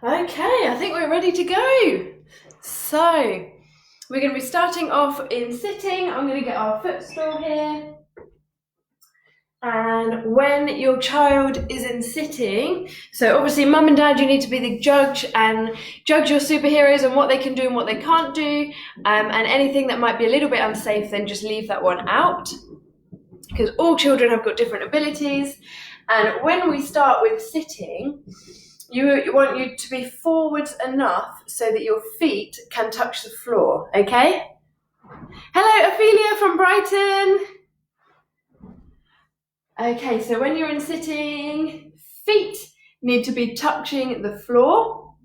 Okay, I think we're ready to go. So, we're going to be starting off in sitting. I'm going to get our footstool here. And when your child is in sitting, so obviously mum and dad, you need to be the judge and judge your superheroes and what they can do and what they can't do. And anything that might be a little bit unsafe, then just leave that one out. Because all children have got different abilities. And when we start with sitting, you want you to be forwards enough so that your feet can touch the floor, okay? Hello, Ophelia from Brighton. Okay, so when you're in sitting, feet need to be touching the floor.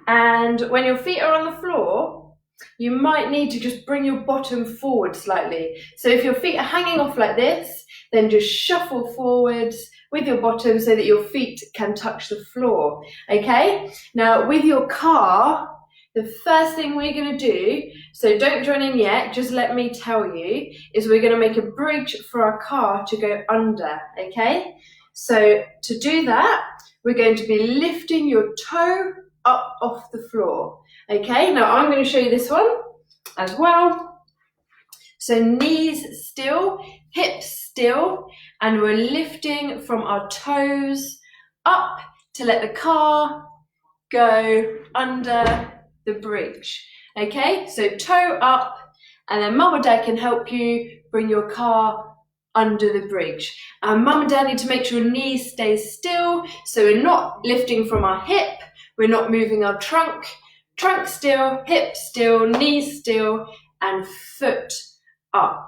And when your feet are on the floor, you might need to just bring your bottom forward slightly. So if your feet are hanging off like this, then just shuffle forwards with your bottom so that your feet can touch the floor, okay? Now, with your car, the first thing we're going to do, so don't join in yet, just let me tell you, is we're going to make a bridge for our car to go under, okay? So to do that, we're going to be lifting your toe up off the floor, okay? Now I'm going to show you this one as well. So knees still, hips still, and we're lifting from our toes up to let the car go under the bridge, okay? So toe up, and then mum or dad can help you bring your car under the bridge. And mum and dad need to make sure knees stay still, so we're not lifting from our hip, we're not moving our trunk still, hip still, knees still, and foot up.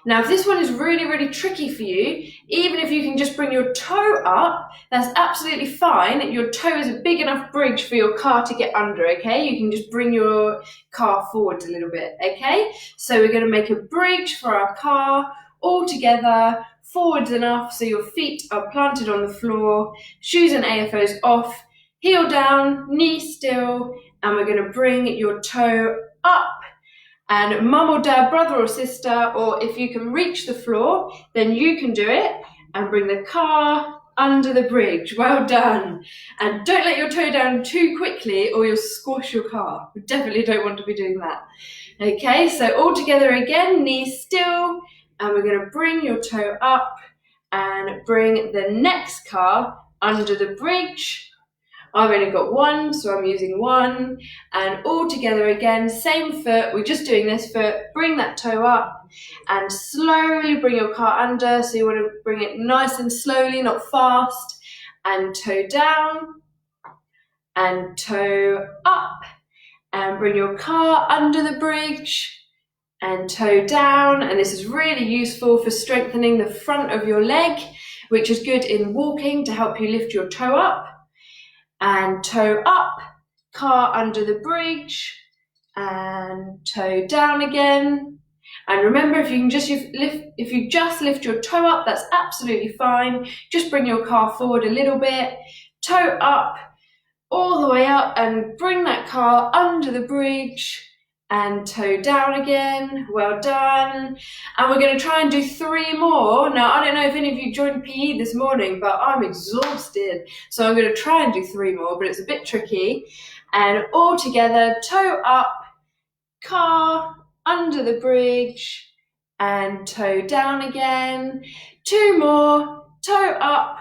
Now, if this one is really, really tricky for you, even if you can just bring your toe up, that's absolutely fine. Your toe is a big enough bridge for your car to get under, okay? You can just bring your car forwards a little bit, okay? So we're going to make a bridge for our car all together, forwards enough so your feet are planted on the floor, shoes and AFOs off, heel down, knee still, and we're going to bring your toe up. And mum or dad, brother or sister, or if you can reach the floor, then you can do it and bring the car under the bridge. Well done. And don't let your toe down too quickly or you'll squash your car. We definitely don't want to be doing that. Okay, so all together again, knees still, and we're going to bring your toe up and bring the next car under the bridge. I've only got one, so I'm using one, and all together again, same foot, we're just doing this foot, bring that toe up, and slowly bring your car under, so you want to bring it nice and slowly, not fast, and toe down, and toe up, and bring your car under the bridge, and toe down, and this is really useful for strengthening the front of your leg, which is good in walking to help you lift your toe up. And toe up, car under the bridge, and toe down again. And remember, if you just lift your toe up, that's absolutely fine. Just bring your car forward a little bit, toe up, all the way up, and bring that car under the bridge, and toe down again. Well done. And we're going to try and do 3 more. Now, I don't know if any of you joined PE this morning, but I'm exhausted. So I'm going to try and do 3 more, but it's a bit tricky. And all together, toe up, car under the bridge, and toe down again. 2 more, toe up,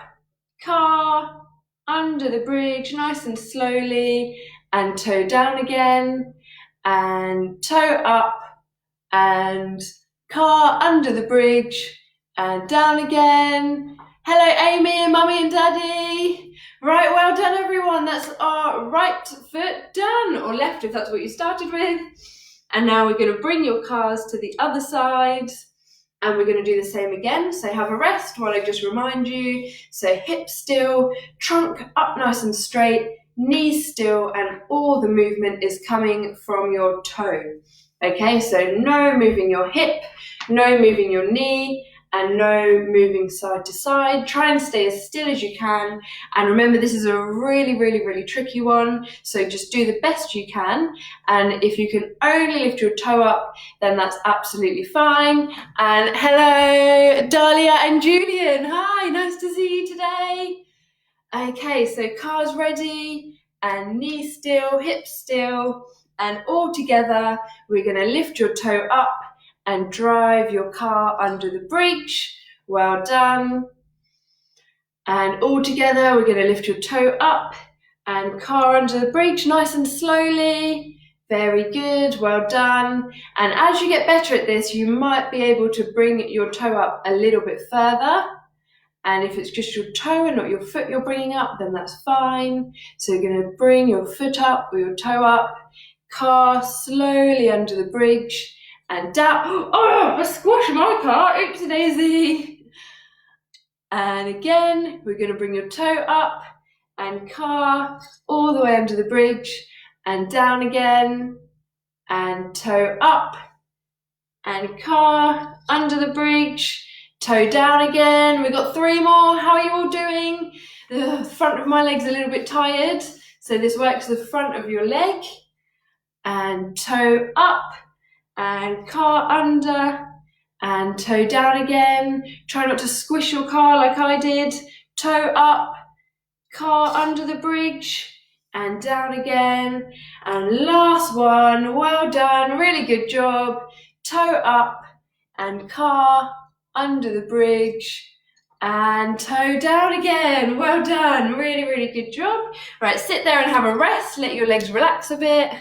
car under the bridge, nice and slowly, and toe down again. And toe up, and car under the bridge, and down again. Hello, Amy and Mummy and Daddy. Right, well done, everyone. That's our right foot done, or left if that's what you started with. And now we're going to bring your cars to the other side, and we're going to do the same again. So have a rest while I just remind you. So hips still, trunk up nice and straight, knees still, and all the movement is coming from your toe. Okay, so no moving your hip, no moving your knee, and no moving side to side. Try and stay as still as you can. And remember, this is a really, really, really tricky one. So just do the best you can. And if you can only lift your toe up, then that's absolutely fine. And hello, Dahlia and Julian. Hi, nice to see you today. Okay, so car's ready, and knees still, hips still, and all together, we're going to lift your toe up and drive your car under the bridge. Well done. And all together, we're going to lift your toe up and car under the bridge, nice and slowly. Very good, well done. And as you get better at this, you might be able to bring your toe up a little bit further. And if it's just your toe and not your foot you're bringing up, then that's fine. So you're going to bring your foot up or your toe up, car slowly under the bridge and down. Oh, I squashed my car, oopsie daisy. And again, we're going to bring your toe up and car all the way under the bridge and down again, and toe up and car under the bridge, toe down again. We've got 3 more. How are you all doing? The front of my leg's a little bit tired, so this works the front of your leg. And toe up and car under and toe down again. Try not to squish your car like I did. Toe up, car under the bridge and down again. And last one, well done, really good job. Toe up and car under the bridge and toe down again. Well done, really, really good job. Right, sit there and have a rest, let your legs relax a bit.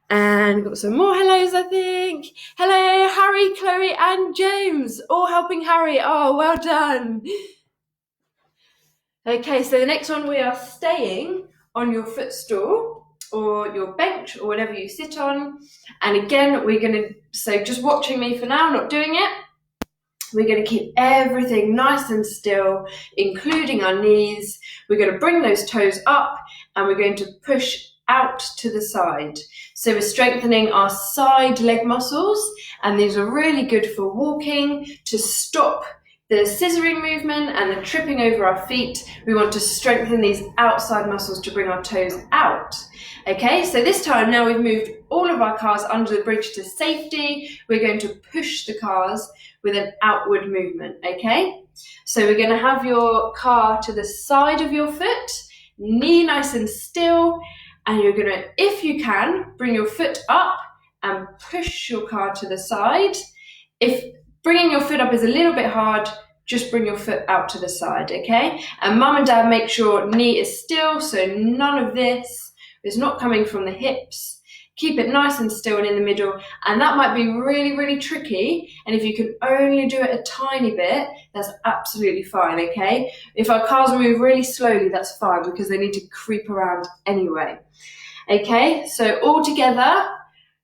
And got some more hellos, I think. Hello, Harry, Chloe and James, all helping Harry. Oh, well done. Okay, so the next one, we are staying on your footstool or your bench or whatever you sit on. And again, we're going to, so just watching me for now, not doing it. We're going to keep everything nice and still, including our knees. We're going to bring those toes up and we're going to push out to the side. So we're strengthening our side leg muscles, and these are really good for walking, to stop the scissoring movement and the tripping over our feet. We want to strengthen these outside muscles to bring our toes out. Okay, so this time now we've moved all of our cars under the bridge to safety. We're going to push the cars with an outward movement, okay? So we're going to have your car to the side of your foot, knee nice and still, and you're going to, if you can, bring your foot up and push your car to the side. If bringing your foot up is a little bit hard, just bring your foot out to the side, okay? And mum and dad, make sure knee is still, so none of this is not coming from the hips. Keep it nice and still and in the middle, and that might be really, really tricky, and if you can only do it a tiny bit, that's absolutely fine, okay? If our cars move really slowly, that's fine, because they need to creep around anyway. Okay, so all together,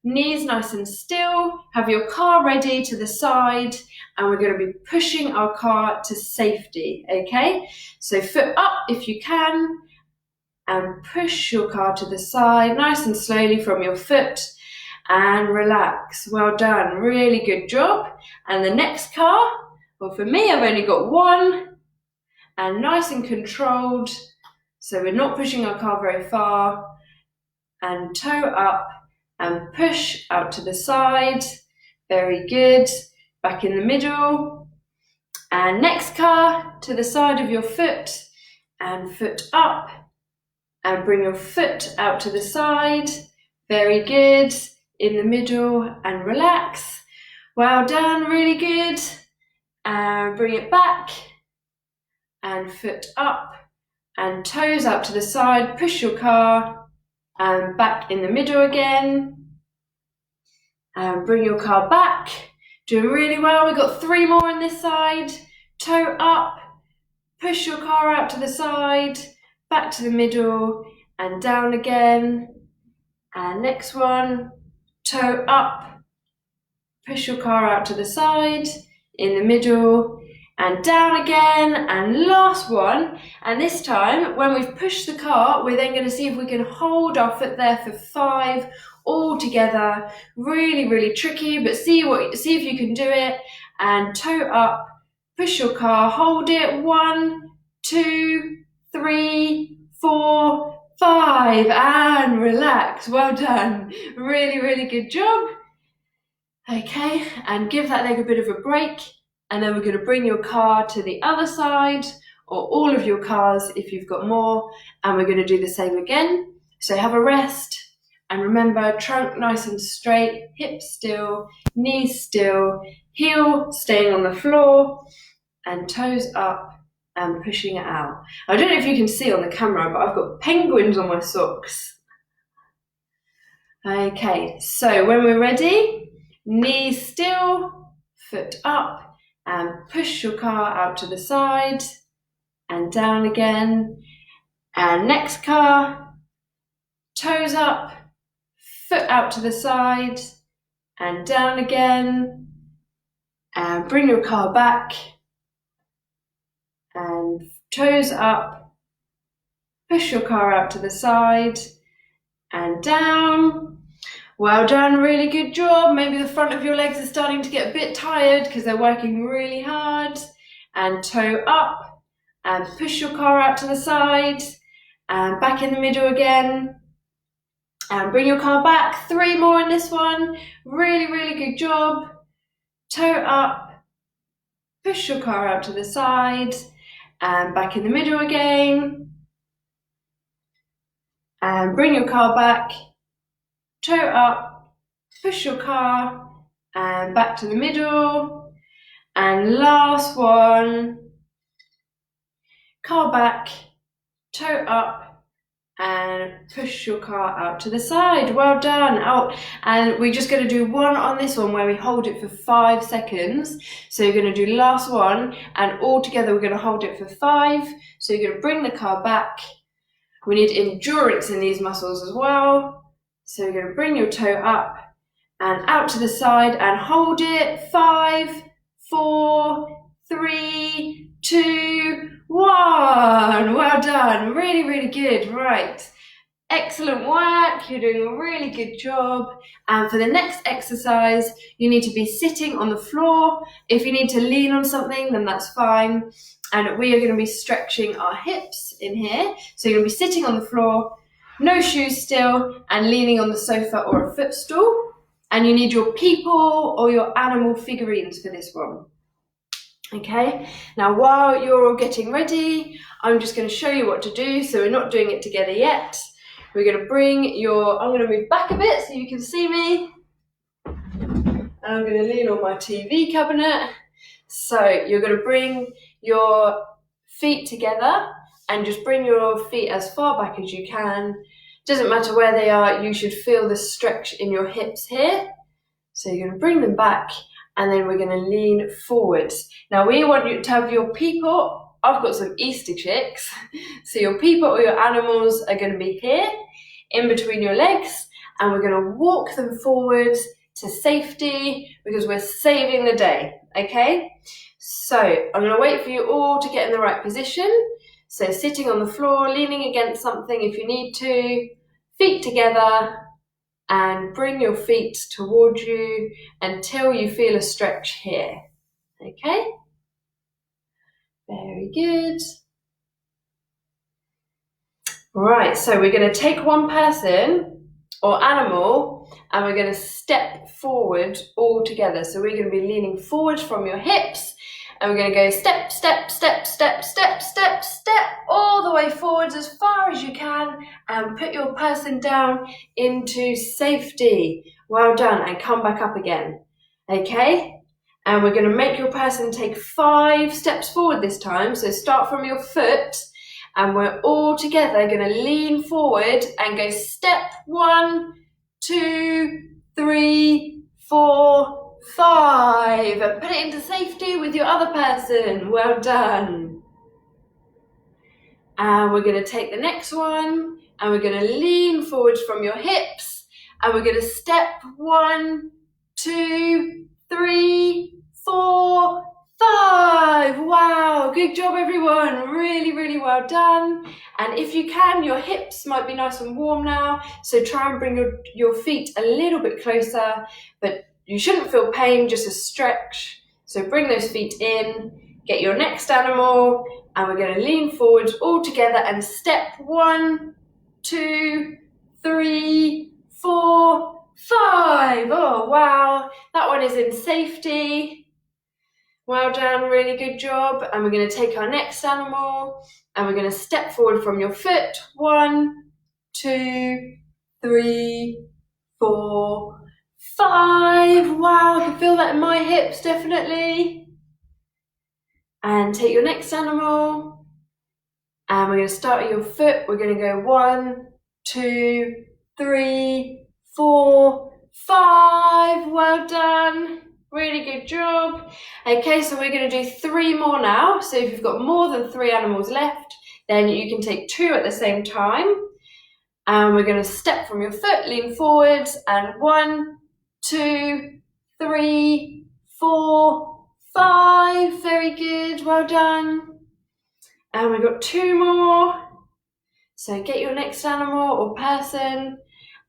knees nice and still, have your car ready to the side, and we're going to be pushing our car to safety, okay? So foot up if you can, and push your car to the side, nice and slowly from your foot, and relax. Well done, really good job. And the next car, well for me, I've only got one, and nice and controlled, so we're not pushing our car very far, and toe up, and push out to the side, very good, back in the middle, and next car, to the side of your foot, and foot up, and bring your foot out to the side, very good, in the middle, and relax. Well done, really good. And bring it back, and foot up, and toes out to the side, push your car, and back in the middle again. And bring your car back, doing really well. We've got 3 more on this side. Toe up, push your car out to the side, back to the middle, and down again. And next one, toe up, push your car out to the side, in the middle, and down again. And last one, and this time, when we've pushed the car, we're then going to see if we can hold our foot there for 5 all together. Really, really tricky, but see if you can do it. And toe up, push your car, hold it, 1, 2, 3, 4, 5, and relax. Well done. Really, really good job. Okay, and give that leg a bit of a break, and then we're going to bring your car to the other side or all of your cars if you've got more, and we're going to do the same again. So have a rest, and remember, trunk nice and straight, hips still, knees still, heel staying on the floor, and toes up and pushing it out. I don't know if you can see on the camera, but I've got penguins on my socks. Okay, so when we're ready, knees still, foot up, and push your car out to the side and down again. And next car, toes up, foot out to the side and down again. And bring your car back and toes up, push your car out to the side and down. Well done, really good job. Maybe the front of your legs are starting to get a bit tired because they're working really hard. And toe up and push your car out to the side and back in the middle again. And bring your car back. 3 more in this one. Really, really good job. Toe up, push your car out to the side and back in the middle again. And bring your car back, toe up, push your car and back to the middle. And last one, car back, toe up and push your car out to the side. Well done. Oh, and we're just going to do one on this one where we hold it for 5 seconds. So you're going to do last one, and all together we're going to hold it for 5. So you're going to bring the car back. We need endurance in these muscles as well. So you're going to bring your toe up and out to the side and hold it. 5, 4, 3, 2, 1. Well done. Really, really good. Right. Excellent work. You're doing a really good job. And for the next exercise, you need to be sitting on the floor. If you need to lean on something, then that's fine. And we are going to be stretching our hips in here. So you're going to be sitting on the floor, no shoes still, and leaning on the sofa or a footstool. And you need your people or your animal figurines for this one. Okay, now while you're all getting ready, I'm just going to show you what to do. So we're not doing it together yet. We're going to bring I'm going to move back a bit so you can see me. And I'm going to lean on my TV cabinet. So you're going to bring your feet together and just bring your feet as far back as you can. Doesn't matter where they are, you should feel the stretch in your hips here. So you're going to bring them back. And then we're going to lean forwards. Now we want you to have your people. I've got some Easter chicks. So your people or your animals are going to be here in between your legs. And we're going to walk them forwards to safety because we're saving the day. Okay? So I'm going to wait for you all to get in the right position. So sitting on the floor, leaning against something if you need to, feet together. And bring your feet towards you until you feel a stretch here. Okay? Very good. Right, so we're going to take one person or animal and we're going to step forward all together. So we're going to be leaning forward from your hips and we're going to go step, step, step, step, step, step, step, all the way forwards as far as you can and put your person down into safety. Well done, and come back up again. Okay? And we're going to make your person take 5 steps forward this time. So start from your foot and we're all together going to lean forward and go step 1, 2, 3, 4, 5, and put it into safety with your other person. Well done. And we're going to take the next one and we're going to lean forward from your hips and we're going to step 1, 2, 3, 4, 5. Wow, good job everyone. Really, really well done. And if you can, your hips might be nice and warm now, so try and bring your feet a little bit closer, but you shouldn't feel pain, just a stretch. So bring those feet in, get your next animal, and we're going to lean forward all together and step 1, 2, 3, 4, 5. Oh, wow. That one is in safety. Well done, really good job. And we're going to take our next animal and we're going to step forward from your foot. 1, 2, 3, 4, 5. Wow, I can feel that in my hips, definitely. And take your next animal. And we're going to start at your foot. We're going to go 1, 2, 3, 4, 5. Well done. Really good job. Okay, so we're going to do 3 more now. So if you've got more than 3 animals left, then you can take 2 at the same time. And we're going to step from your foot, lean forwards, and 1, 2, 3, 4, 5. Very good. Well done. And we've got 2 more. So get your next animal or person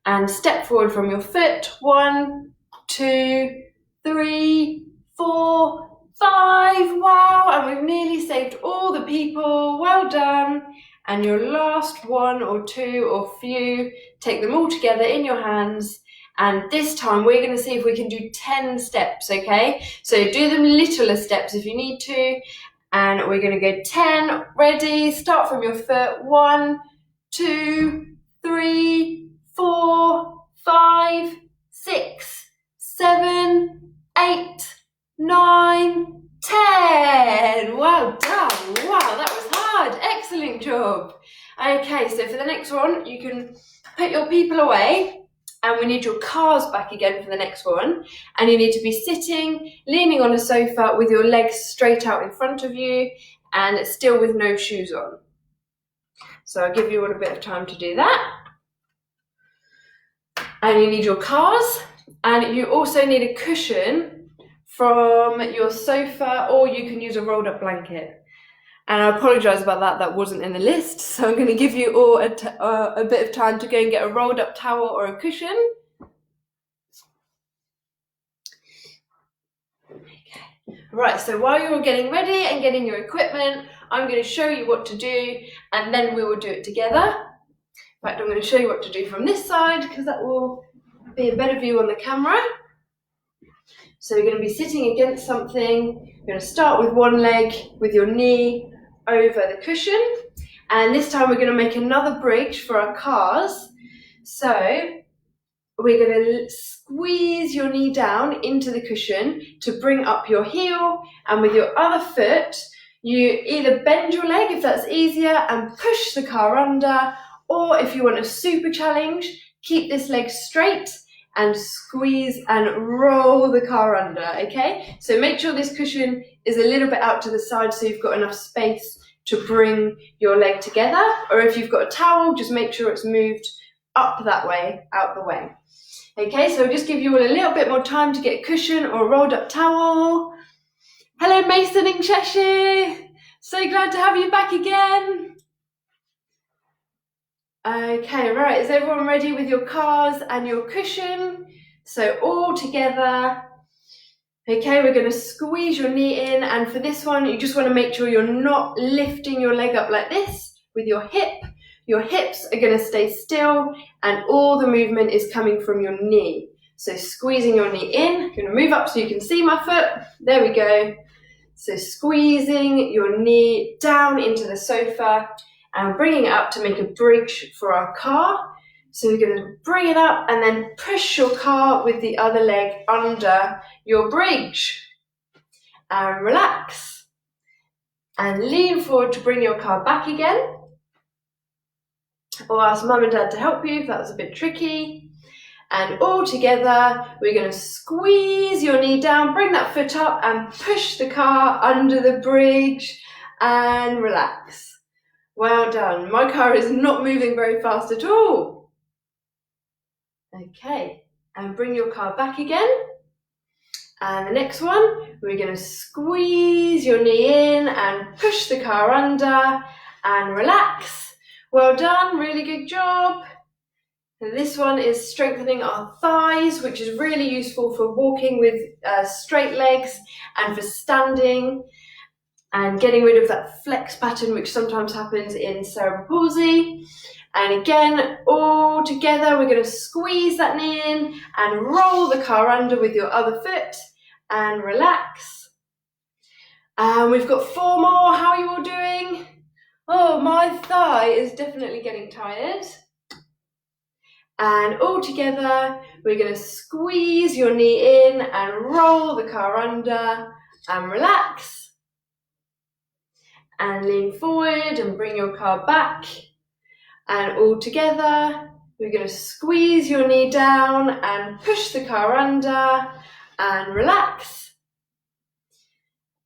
and step forward from your foot. 1, 2, 3, 4, 5. Wow, and we've nearly saved all the people. Well done. And your last 1 or 2 or few, take them all together in your hands. And this time we're going to see if we can do 10 steps, okay? So do them littler steps if you need to. And we're going to go 10. Ready? Start from your foot. 1, 2, 3, 4, 5, 6, 7, 8, 9, 10. Well done. Wow, that was hard. Excellent job. Okay, so for the next one, you can put your people away. And we need your cars back again for the next one. And you need to be sitting, leaning on a sofa with your legs straight out in front of you and still with no shoes on. So I'll give you all a bit of time to do that. And you need your cars. And you also need a cushion from your sofa, or you can use a rolled up blanket. And I apologise about that, that wasn't in the list. So I'm going to give you all a bit of time to go and get a rolled up towel or a cushion. Okay. Right, so while you're all getting ready and getting your equipment, I'm going to show you what to do and then we will do it together. In fact, I'm going to show you what to do from this side because that will be a better view on the camera. So you're going to be sitting against something. You're going to start with one leg with your knee over the cushion, and this time we're going to make another bridge for our cars. So we're going to squeeze your knee down into the cushion to bring up your heel, and with your other foot you either bend your leg if that's easier and push the car under, or if you want a super challenge, keep this leg straight and squeeze and roll the car under, okay? So make sure this cushion is a little bit out to the side so you've got enough space to bring your leg together. Or if you've got a towel, just make sure it's moved up that way, out the way. Okay, so I'll just give you all a little bit more time to get a cushion or a rolled up towel. Hello Mason in Cheshire, so glad to have you back again. Okay, right, is everyone ready with your cars and your cushion? So all together. Okay, we're going to squeeze your knee in, and for this one, you just want to make sure you're not lifting your leg up like this with your hip. Your hips are going to stay still, and all the movement is coming from your knee. So squeezing your knee in, you're going to move up so you can see my foot. There we go. So squeezing your knee down into the sofa, and bringing it up to make a bridge for our car. So we're going to bring it up and then push your car with the other leg under your bridge. And relax. And lean forward to bring your car back again. Or ask mum and dad to help you if that was a bit tricky. And all together, we're going to squeeze your knee down, bring that foot up and push the car under the bridge and relax. Well done. My car is not moving very fast at all. Okay, and bring your car back again. And the next one, we're going to squeeze your knee in and push the car under and relax. Well done, really good job. And this one is strengthening our thighs, which is really useful for walking with straight legs and for standing and getting rid of that flex pattern which sometimes happens in cerebral palsy. And again, all together, we're going to squeeze that knee in and roll the car under with your other foot and relax. And we've got 4 more. How are you all doing? Oh, my thigh is definitely getting tired. And all together, we're going to squeeze your knee in and roll the car under and relax. And lean forward and bring your car back. And all together, we're going to squeeze your knee down and push the car under and relax.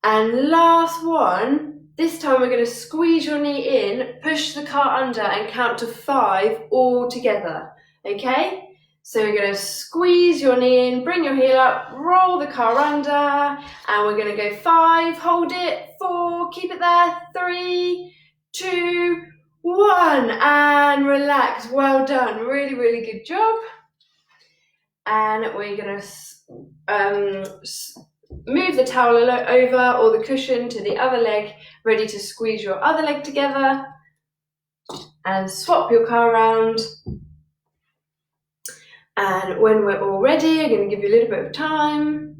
And last one, this time we're going to squeeze your knee in, push the car under and count to 5 all together. Okay? So we're going to squeeze your knee in, bring your heel up, roll the car under, and we're going to go 5, hold it, 4, keep it there, 3, 2, 1, and relax. Well done. Really, really good job. And we're going to move the towel over or the cushion to the other leg, ready to squeeze your other leg together. And swap your car around. And when we're all ready, I'm going to give you a little bit of time.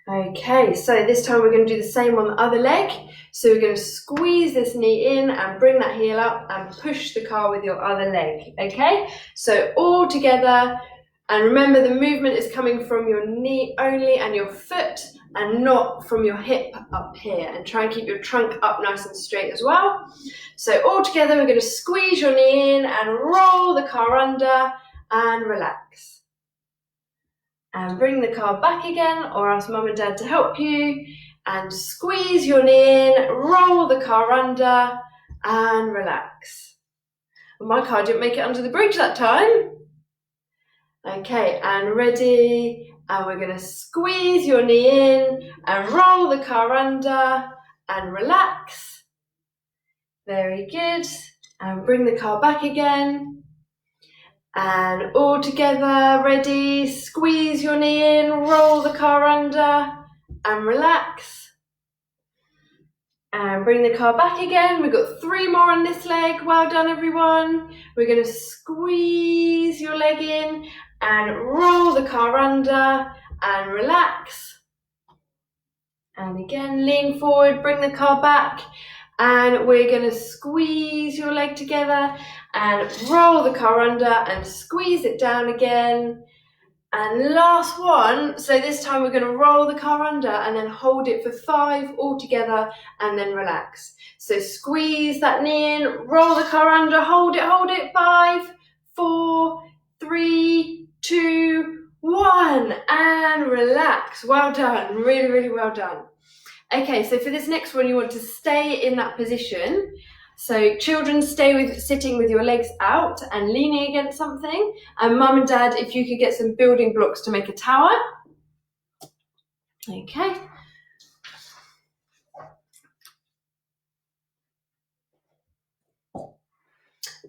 Okay, so this time we're going to do the same on the other leg. So we're going to squeeze this knee in and bring that heel up and push the car with your other leg. Okay, so all together. And remember, the movement is coming from your knee only and your foot and not from your hip up here. And try and keep your trunk up nice and straight as well. So all together, we're going to squeeze your knee in and roll the car under and relax. And bring the car back again, or ask mum and dad to help you. And squeeze your knee in, roll the car under and relax. My car didn't make it under the bridge that time. Okay, and ready, and we're going to squeeze your knee in and roll the car under and relax. Very good. And bring the car back again. And all together, ready, squeeze your knee in, roll the car under and relax. And bring the car back again. We've got 3 more on this leg. Well done, everyone. We're going to squeeze your leg in and roll the car under and relax. And again, lean forward, bring the car back. And we're going to squeeze your leg together and roll the car under and squeeze it down again. And last one, so this time we're going to roll the car under and then hold it for 5 all together and then relax. So squeeze that knee in, roll the car under, hold it, 5, 4, 3, 2, 1, and relax. Well done, really, really well done. Okay, so for this next one, you want to stay in that position. So children, stay sitting with your legs out and leaning against something. And mum and dad, if you could get some building blocks to make a tower. Okay.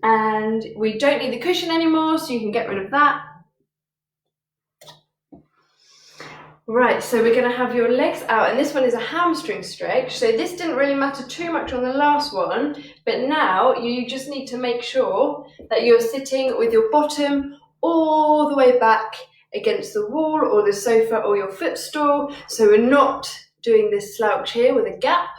And we don't need the cushion anymore, so you can get rid of that. Right, so we're going to have your legs out, and this one is a hamstring stretch. So this didn't really matter too much on the last one, but now you just need to make sure that you're sitting with your bottom all the way back against the wall or the sofa or your footstool. So we're not doing this slouch here with a gap,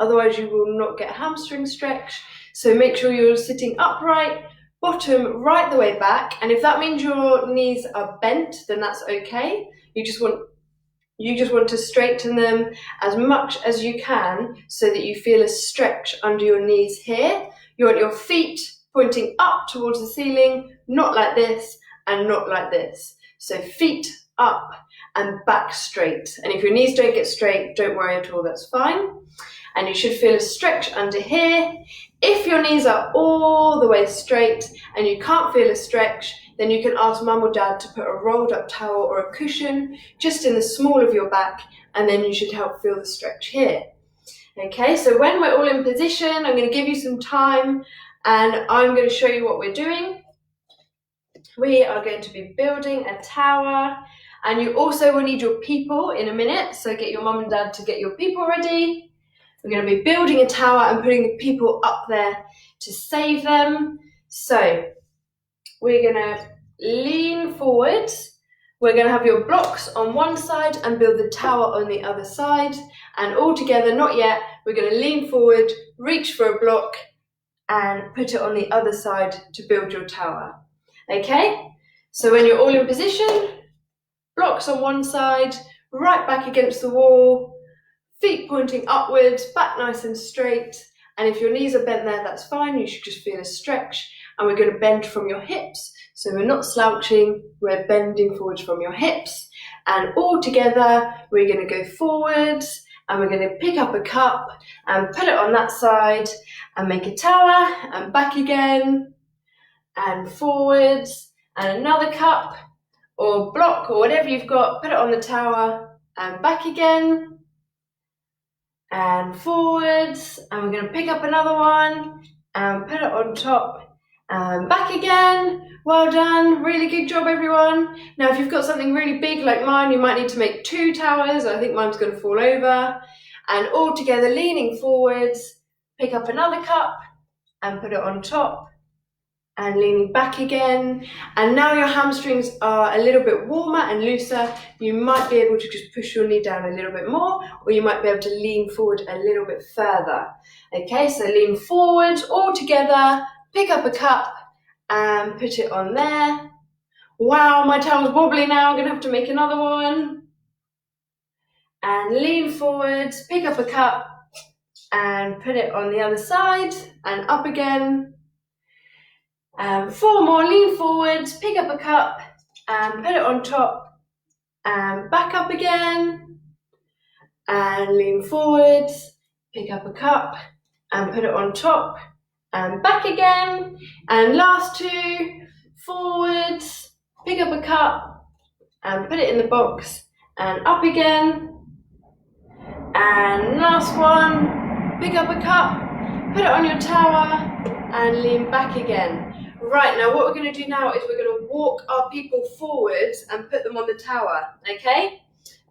otherwise you will not get a hamstring stretch. So make sure you're sitting upright, bottom right the way back, and if that means your knees are bent, then that's okay. You just want to straighten them as much as you can so that you feel a stretch under your knees here. You want your feet pointing up towards the ceiling, not like this and not like this. So feet up and back straight. And if your knees don't get straight, don't worry at all, that's fine. And you should feel a stretch under here. If your knees are all the way straight and you can't feel a stretch, then you can ask mum or dad to put a rolled up towel or a cushion just in the small of your back, and then you should help feel the stretch here. Okay, so when we're all in position, I'm going to give you some time and I'm going to show you what we're doing. We are going to be building a tower, and you also will need your people in a minute, so get your mum and dad to get your people ready. We're going to be building a tower and putting the people up there to save them. So we're going to lean forward we're going to have your blocks on one side and build the tower on the other side. And all together, not yet, we're going to lean forward, reach for a block, and put it on the other side to build your tower. Okay? So when you're all in position, blocks on one side, right back against the wall, feet pointing upwards, back nice and straight. And if your knees are bent there, that's fine. You should just feel a stretch. And we're going to bend from your hips. So we're not slouching, we're bending forwards from your hips. And all together, we're going to go forwards and we're going to pick up a cup and put it on that side and make a tower and back again and forwards and another cup or block or whatever you've got, put it on the tower and back again and forwards, and we're going to pick up another one and put it on top and back again. Well done, really good job everyone. Now if you've got something really big like mine, you might need to make 2 towers. I think mine's going to fall over. And all together leaning forwards, pick up another cup and put it on top and leaning back again. And now your hamstrings are a little bit warmer and looser. You might be able to just push your knee down a little bit more, or you might be able to lean forward a little bit further. Okay, so lean forward all together, pick up a cup and put it on there. Wow, my towel's wobbly now. I'm going to have to make another one. And lean forwards, pick up a cup and put it on the other side and up again. 4 more, lean forwards, pick up a cup and put it on top and back up again. And lean forwards, pick up a cup and put it on top and back again. And last 2, forwards, pick up a cup and put it in the box and up again. And last one, pick up a cup, put it on your tower and lean back again. Right, now what we're going to do now is we're going to walk our people forwards and put them on the tower, okay?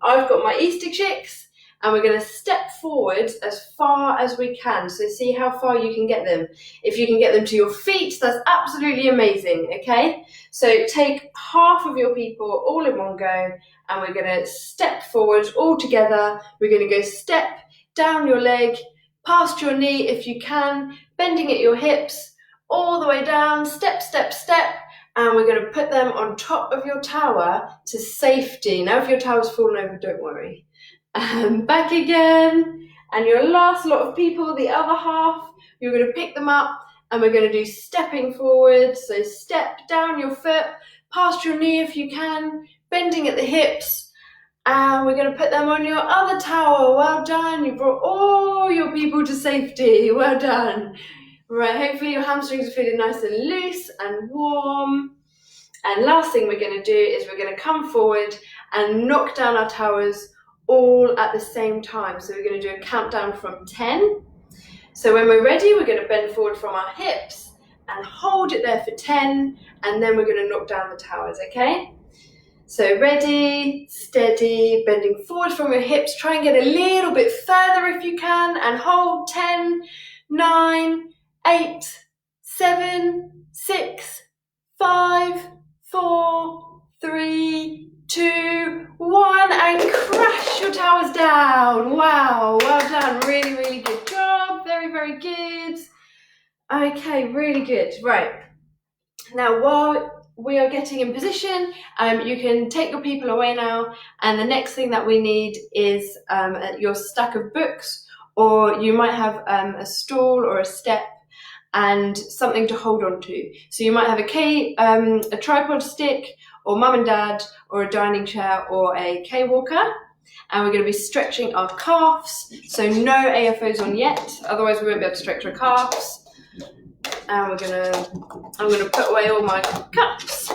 I've got my Easter chicks and we're going to step forwards as far as we can. So see how far you can get them. If you can get them to your feet, that's absolutely amazing, okay? So take half of your people all in one go and we're going to step forward all together. We're going to go step down your leg, past your knee if you can, bending at your hips, all the way down, step, step, step, and we're going to put them on top of your tower to safety. Now if your tower's fallen over, don't worry. Back again, and your last lot of people, the other half, you're going to pick them up and we're going to do stepping forward. So step down your foot, past your knee if you can, bending at the hips, and we're going to put them on your other tower. Well done, you brought all your people to safety. Well done. Right, hopefully your hamstrings are feeling nice and loose and warm. And last thing we're going to do is we're going to come forward and knock down our towers all at the same time. So we're going to do a countdown from 10. So when we're ready, we're going to bend forward from our hips and hold it there for 10, and then we're going to knock down the towers, okay? So ready, steady, bending forward from your hips. Try and get a little bit further if you can, and hold 10, 9, 8, 7, 6, 5, 4, 3, 2, 1, and crash your towers down. Wow, well done. Really, really good job. Very, very good. Okay, really good. Right. Now, while we are getting in position, you can take your people away now, and the next thing that we need is your stack of books, or you might have a stool or a step and something to hold on to. So you might have a tripod stick, or mum and dad, or a dining chair, or a K-walker. And we're going to be stretching our calves. So no AFOs on yet, otherwise we won't be able to stretch our calves. And I'm gonna put away all my cups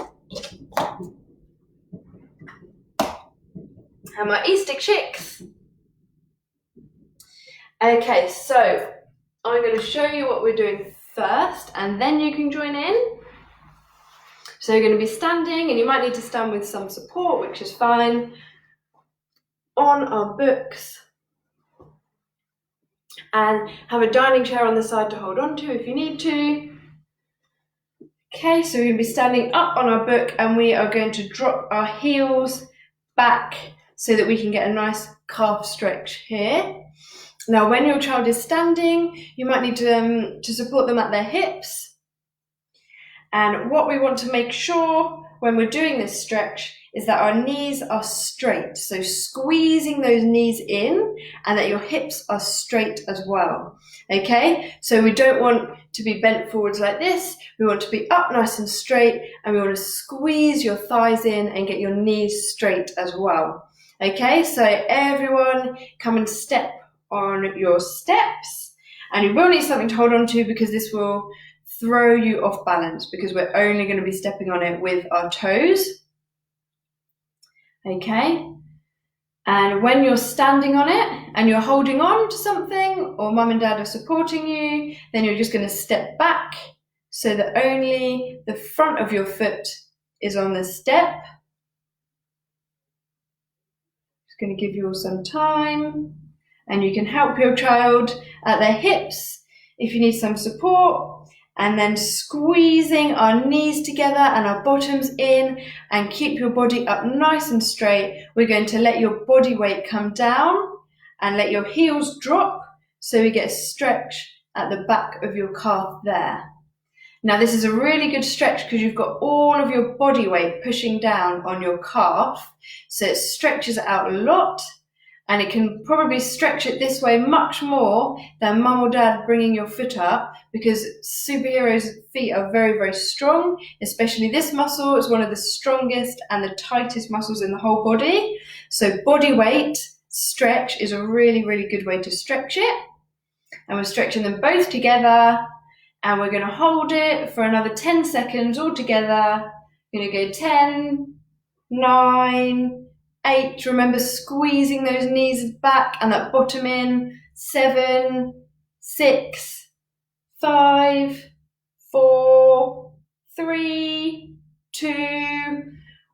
and my Easter chicks. Okay, so I'm going to show you what we're doing first, and then you can join in. So you're going to be standing, and you might need to stand with some support, which is fine, on our books, and have a dining chair on the side to hold on to if you need to. Okay, so we're going to be standing up on our book and we are going to drop our heels back so that we can get a nice calf stretch here. Now, when your child is standing, you might need to support them at their hips. And what we want to make sure when we're doing this stretch is that our knees are straight. So squeezing those knees in and that your hips are straight as well. Okay, so we don't want to be bent forwards like this. We want to be up nice and straight, and we want to squeeze your thighs in and get your knees straight as well. Okay, so everyone come and step on your steps, and you will need something to hold on to because this will throw you off balance because we're only going to be stepping on it with our toes. Okay, and when you're standing on it and you're holding on to something or mum and dad are supporting you, then you're just going to step back so that only the front of your foot is on the step. Just going to give you all some time, and you can help your child at their hips if you need some support. And then squeezing our knees together and our bottoms in, and keep your body up nice and straight. We're going to let your body weight come down and let your heels drop so we get a stretch at the back of your calf there. Now this is a really good stretch because you've got all of your body weight pushing down on your calf, so it stretches it out a lot. And it can probably stretch it this way much more than mum or dad bringing your foot up, because superheroes' feet are very, very strong, especially this muscle is one of the strongest and the tightest muscles in the whole body. So body weight stretch is a really, really good way to stretch it. And we're stretching them both together, and we're going to hold it for another 10 seconds all together. We're going to go 10, 9, 8, remember squeezing those knees back and that bottom in. 7, 6, 5, 4, 3, 2,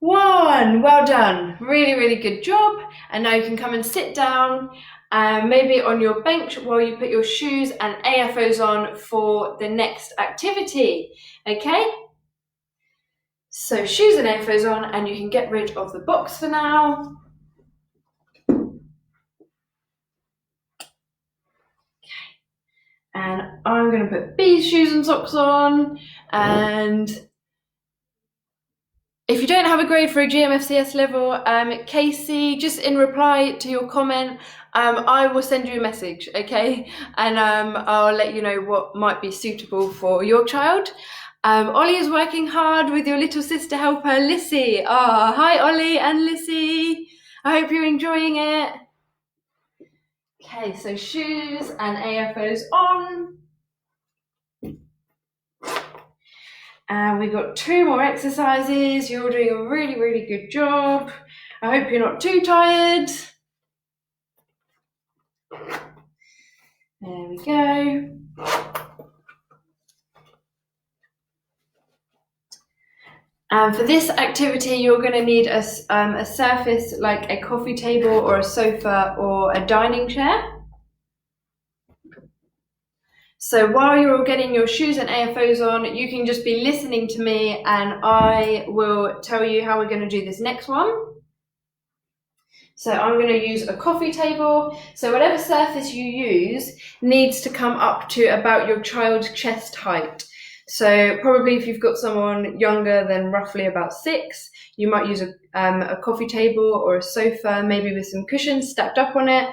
1. Well done. Really, really good job. And now you can come and sit down, maybe on your bench while you put your shoes and AFOs on for the next activity. Okay? So shoes and AFOs on, and you can get rid of the box for now. Okay. And I'm going to put B's shoes and socks on, and if you don't have a grade for a GMFCS level, Casey, just in reply to your comment, I will send you a message, okay? And I'll let you know what might be suitable for your child. Ollie is working hard with your little sister helper, Lissy. Hi, Ollie and Lissy. I hope you're enjoying it. Okay, so shoes and AFOs on. And we've got 2 more exercises. You're all doing a really, really good job. I hope you're not too tired. There we go. And for this activity, you're going to need a surface like a coffee table or a sofa or a dining chair. So while you're all getting your shoes and AFOs on, you can just be listening to me, and I will tell you how we're going to do this next one. So I'm going to use a coffee table. So whatever surface you use needs to come up to about your child's chest height. So probably if you've got someone younger than roughly about 6, you might use a coffee table or a sofa, maybe with some cushions stacked up on it.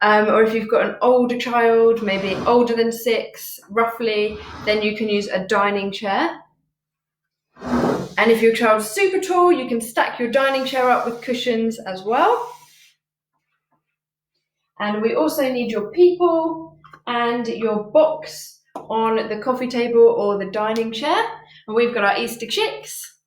Or if you've got an older child, maybe older than 6, roughly, then you can use a dining chair. And if your child's super tall, you can stack your dining chair up with cushions as well. And we also need your people and your box on the coffee table or the dining chair. And we've got our Easter chicks.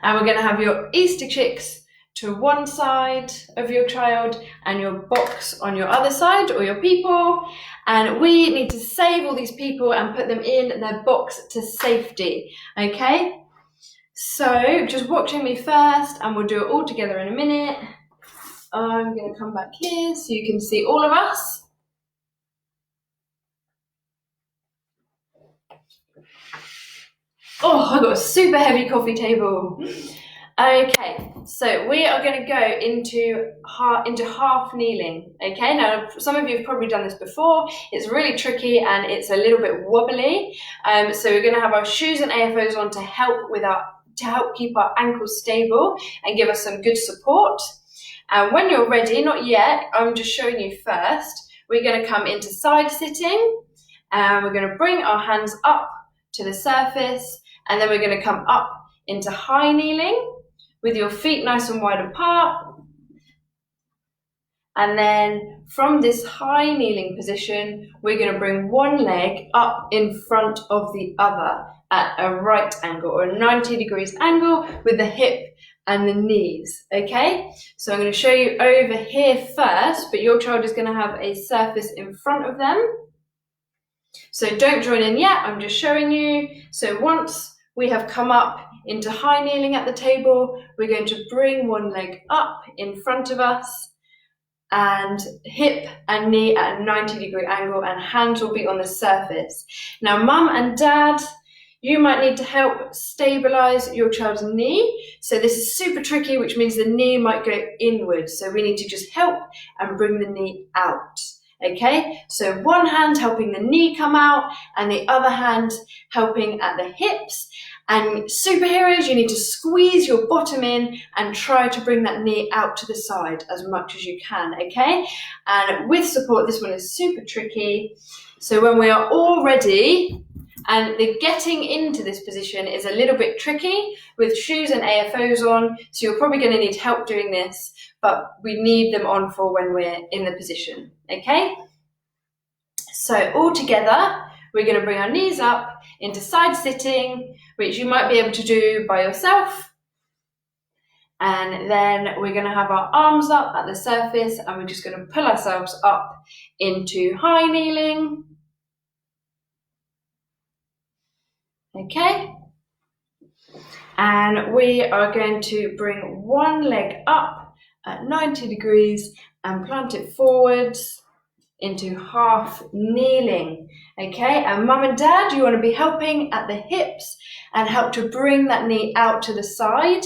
And we're going to have your Easter chicks to one side of your child and your box on your other side, or your people. And we need to save all these people and put them in their box to safety. Okay? So just watching me first, and we'll do it all together in a minute. I'm going to come back here so you can see all of us. Oh, I've got a super heavy coffee table. Okay, so we are going to go into half kneeling. Okay, now some of you have probably done this before. It's really tricky and it's a little bit wobbly. So we're going to have our shoes and AFOs on to help keep our ankles stable and give us some good support. And when you're ready, not yet, I'm just showing you first. We're going to come into side sitting and we're going to bring our hands up to the surface. And then we're going to come up into high kneeling with your feet nice and wide apart. And then from this high kneeling position, we're going to bring one leg up in front of the other at a right angle or a 90 degrees angle with the hip and the knees. Okay, so I'm going to show you over here first, but your child is going to have a surface in front of them. So don't join in yet, I'm just showing you. So once we have come up into high kneeling at the table, we're going to bring one leg up in front of us and hip and knee at a 90-degree angle, and hands will be on the surface. Now, mum and dad, you might need to help stabilize your child's knee. So this is super tricky, which means the knee might go inwards. So we need to just help and bring the knee out. Okay, so one hand helping the knee come out and the other hand helping at the hips. And superheroes, you need to squeeze your bottom in and try to bring that knee out to the side as much as you can, okay? And with support, this one is super tricky. So when we are all ready, and the getting into this position is a little bit tricky with shoes and AFOs on, so you're probably going to need help doing this, but we need them on for when we're in the position, okay? So all together, we're going to bring our knees up into side sitting, which you might be able to do by yourself. And then we're going to have our arms up at the surface and we're just going to pull ourselves up into high kneeling. Okay. And we are going to bring one leg up at 90 degrees and plant it forwards into half kneeling. Okay, and mum and dad, you want to be helping at the hips and help to bring that knee out to the side,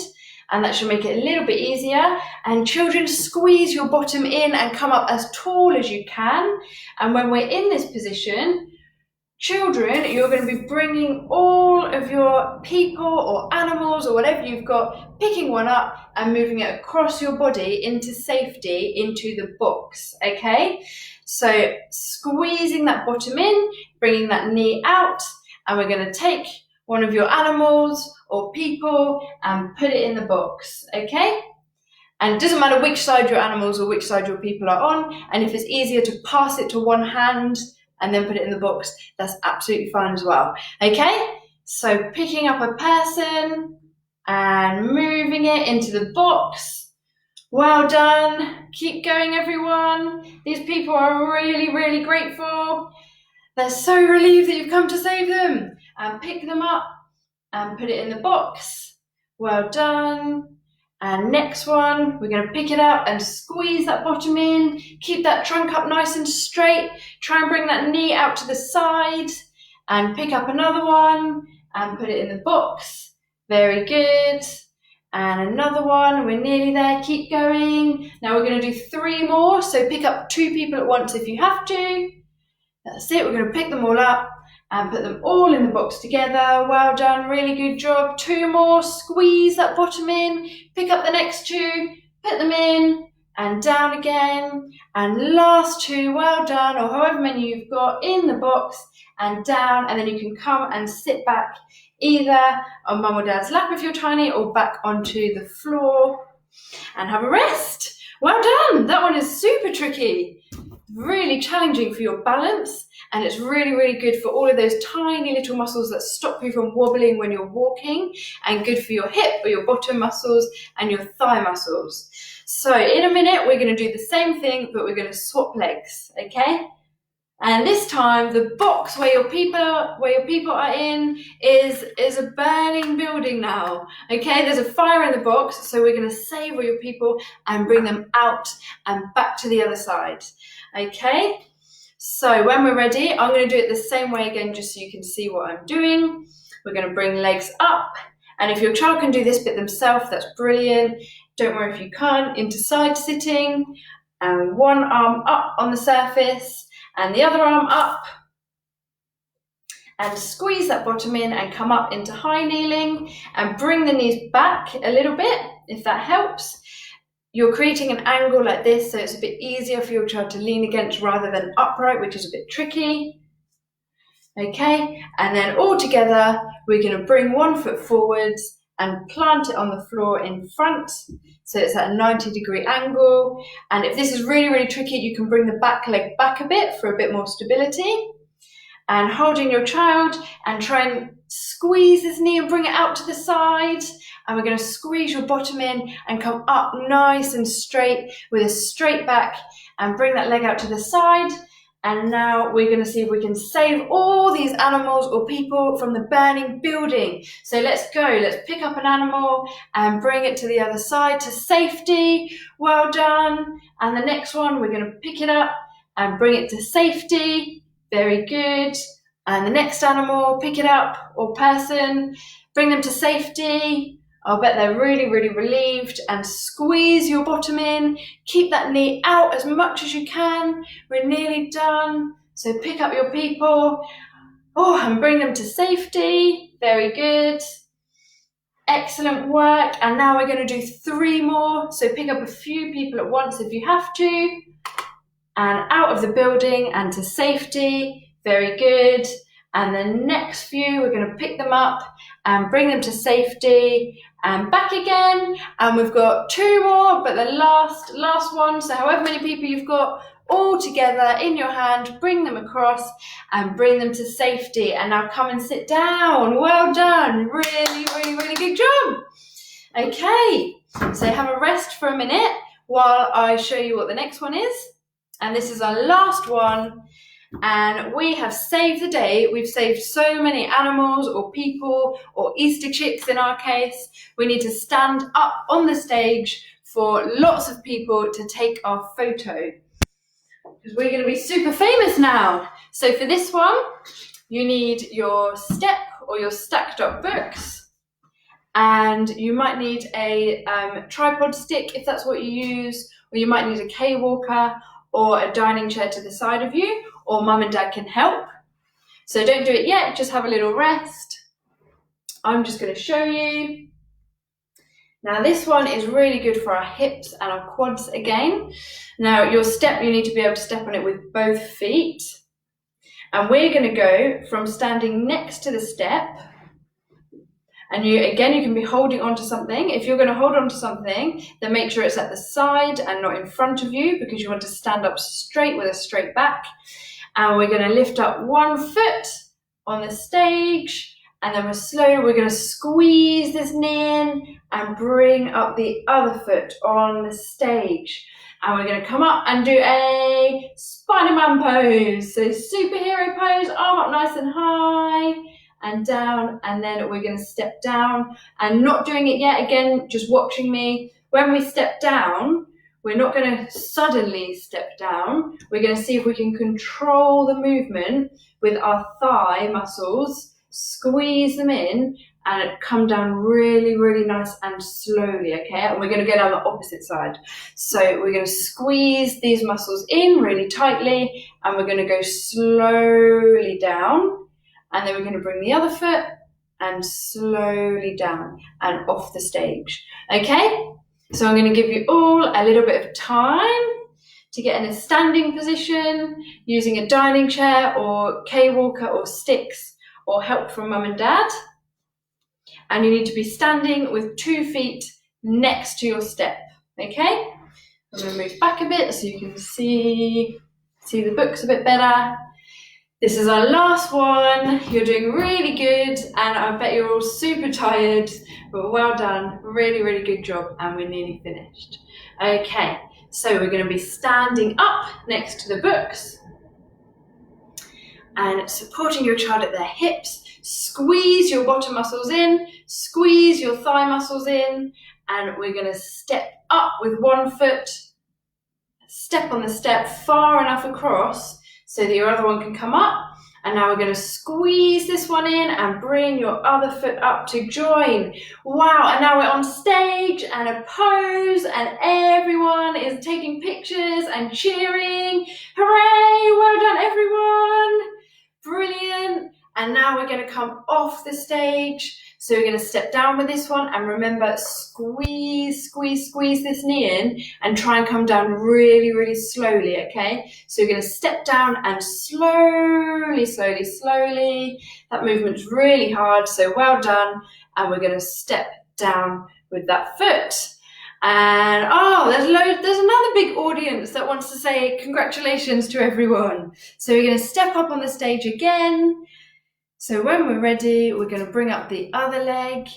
and that should make it a little bit easier. And children, squeeze your bottom in and come up as tall as you can. And when we're in this position, children, you're going to be bringing all of your people or animals or whatever you've got, picking one up and moving it across your body into safety into the box, okay? So squeezing that bottom in, bringing that knee out, and we're going to take one of your animals or people and put it in the box, okay? And it doesn't matter which side your animals or which side your people are on, and if it's easier to pass it to one hand and then put it in the box, that's absolutely fine as well, okay? So picking up a person and moving it into the box. Well done. Keep going, everyone. These people are really, really grateful. They're so relieved that you've come to save them. And pick them up and put it in the box. Well done. And next one, we're going to pick it up and squeeze that bottom in. Keep that trunk up nice and straight. Try and bring that knee out to the side. And pick up another one and put it in the box. Very good. And another one, we're nearly there, keep going. Now we're going to do 3 more, so pick up 2 people at once if you have to. That's it, we're going to pick them all up and put them all in the box together. Well done, really good job. 2 more, squeeze that bottom in, pick up the next 2, put them in and down again. And last 2, well done, or however many you've got in the box and down, and then you can come and sit back either on mum or dad's lap if you're tiny, or back onto the floor and have a rest. Well done, that one is super tricky. Really challenging for your balance, and it's really, really good for all of those tiny little muscles that stop you from wobbling when you're walking, and good for your hip or your bottom muscles and your thigh muscles. So in a minute, we're going to do the same thing, but we're going to swap legs, okay? And this time, the box where your people are in is a burning building now. Okay, there's a fire in the box, so we're going to save all your people and bring them out and back to the other side. Okay, so when we're ready, I'm going to do it the same way again, just so you can see what I'm doing. We're going to bring legs up. And if your child can do this bit themselves, that's brilliant. Don't worry if you can't. Into side sitting, and one arm up on the surface and the other arm up. And squeeze that bottom in and come up into high kneeling and bring the knees back a little bit, if that helps. You're creating an angle like this, so it's a bit easier for your child to lean against rather than upright, which is a bit tricky. Okay, and then all together, we're going to bring one foot forwards and plant it on the floor in front. So it's at a 90-degree angle. And if this is really, really tricky, you can bring the back leg back a bit for a bit more stability. And holding your child and try and squeeze this knee and bring it out to the side. And we're going to squeeze your bottom in and come up nice and straight with a straight back and bring that leg out to the side. And now we're going to see if we can save all these animals or people from the burning building. So let's go. Let's pick up an animal and bring it to the other side to safety. Well done. And the next one, we're going to pick it up and bring it to safety. Very good. And the next animal, pick it up, or person, bring them to safety. I'll bet they're really, really relieved. And squeeze your bottom in. Keep that knee out as much as you can. We're nearly done. So pick up your people. Oh, and bring them to safety. Very good. Excellent work. And now we're going to do 3 more. So pick up a few people at once if you have to. And out of the building and to safety. Very good. And the next few, we're going to pick them up and bring them to safety and back again. And we've got 2 more, but the last one. So however many people you've got all together in your hand, bring them across and bring them to safety. And now come and sit down. Well done. Really, really, really good job. Okay, so have a rest for a minute while I show you what the next one is. And this is our last one, and we have saved the day. We've saved so many animals or people or Easter chicks in our case. We need to stand up on the stage for lots of people to take our photo, because we're going to be super famous now. So for this one, you need your step or your stacked up books, and you might need a tripod stick if that's what you use, or you might need a K-walker, or a dining chair to the side of you, or mum and dad can help. So don't do it yet, just have a little rest. I'm just going to show you. Now this one is really good for our hips and our quads again. Now your step, you need to be able to step on it with both feet. And we're going to go from standing next to the step. And you can be holding onto something. If you're going to hold onto something, then make sure it's at the side and not in front of you, because you want to stand up straight with a straight back. And we're going to lift up one foot on the stage, and then we're going to squeeze this knee in and bring up the other foot on the stage. And we're going to come up and do a Spiderman pose. So superhero pose, arm up nice and high. And down, and then we're going to step down, and not doing it yet, again, just watching me. When we step down, we're not going to suddenly step down. We're going to see if we can control the movement with our thigh muscles, squeeze them in, and come down really, really nice and slowly, okay? And we're going to go down the opposite side. So we're going to squeeze these muscles in really tightly, and we're going to go slowly down. And then we're going to bring the other foot and slowly down and off the stage. Okay? So I'm going to give you all a little bit of time to get in a standing position using a dining chair or K-walker or sticks or help from mum and dad. And you need to be standing with 2 feet next to your step. Okay? I'm going to move back a bit so you can see the books a bit better. This is our last one. You're doing really good, and I bet you're all super tired, but well done. Really, really good job, and we're nearly finished. Okay, so we're going to be standing up next to the books and supporting your child at their hips. Squeeze your bottom muscles in, squeeze your thigh muscles in, and we're going to step up with one foot, step on the step far enough across so that your other one can come up, And now we're going to squeeze this one in and bring your other foot up to join. Wow, and now we're on stage and a pose and everyone is taking pictures and cheering. Hooray, well done everyone. Brilliant. And now we're going to come off the stage. So we're going to step down with this one and remember, squeeze this knee in and try and come down really, really slowly, okay? So we're going to step down and slowly. That movement's really hard, so well done. And we're going to step down with that foot. And there's another big audience that wants to say congratulations to everyone. So we're going to step up on the stage again. So when we're ready, we're going to bring up the other leg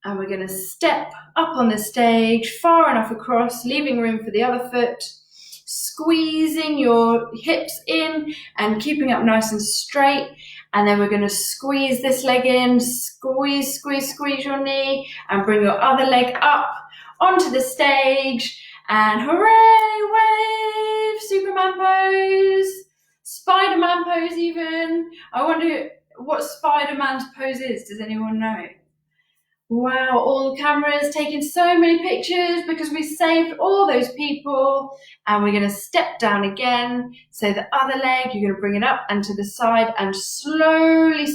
and we're going to step up on the stage far enough across, leaving room for the other foot, squeezing your hips in and keeping up nice and straight. And then we're going to squeeze this leg in, squeeze your knee and bring your other leg up onto the stage. And hooray, wave, Superman pose, Spiderman pose even. I wonder what Spider-Man's pose is. Does anyone know? Wow, all the cameras taking so many pictures because we saved all those people. And we're going to step down again. So the other leg, you're going to bring it up and to the side and slowly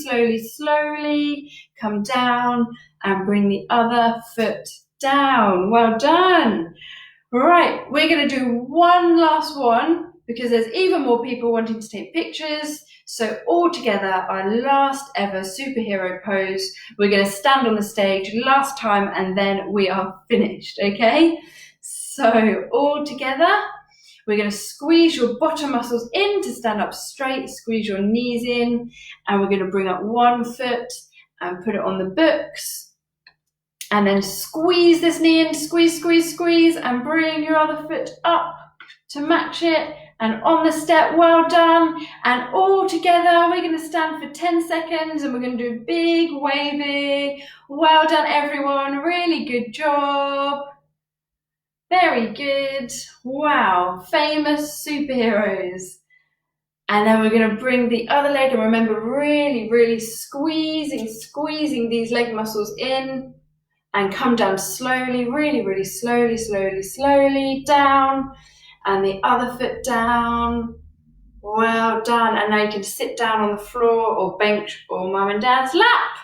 come down and bring the other foot down. Well done. Right, we're going to do one last one because there's even more people wanting to take pictures. So all together, our last ever superhero pose. We're going to stand on the stage last time and then we are finished, okay? So all together, we're going to squeeze your bottom muscles in to stand up straight, squeeze your knees in, and we're going to bring up one foot and put it on the books. And then squeeze this knee in, squeeze, and bring your other foot up to match it. And on the step, well done. And all together, we're going to stand for 10 seconds and we're going to do big wavy. Well done, everyone. Really good job. Very good. Wow. Famous superheroes. And then we're going to bring the other leg and remember really squeezing these leg muscles in and come down slowly, really slowly down. And the other foot down. Well done. And now you can sit down on the floor or bench or mum and dad's lap.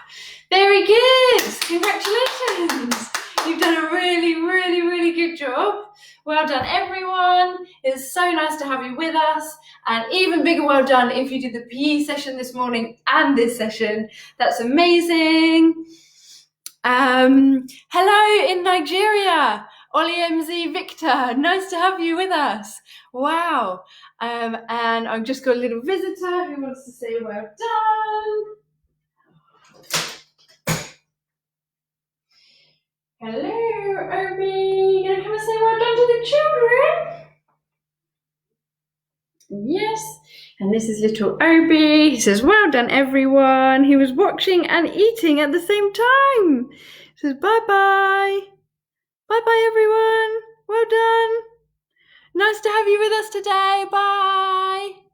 Very good. Congratulations. You've done a really good job. Well done, everyone. It's so nice to have you with us. And even bigger well done if you did the PE session this morning and this session. That's amazing. Hello in Nigeria. Oliemzi Victor, nice to have you with us. Wow. And I've just got a little visitor who wants to say well done. Hello, Obi. You gonna come and say well done to the children? Yes. And this is little Obi. He says, well done, everyone. He was watching and eating at the same time. He says, bye-bye. Bye-bye, everyone. Well done. Nice to have you with us today. Bye.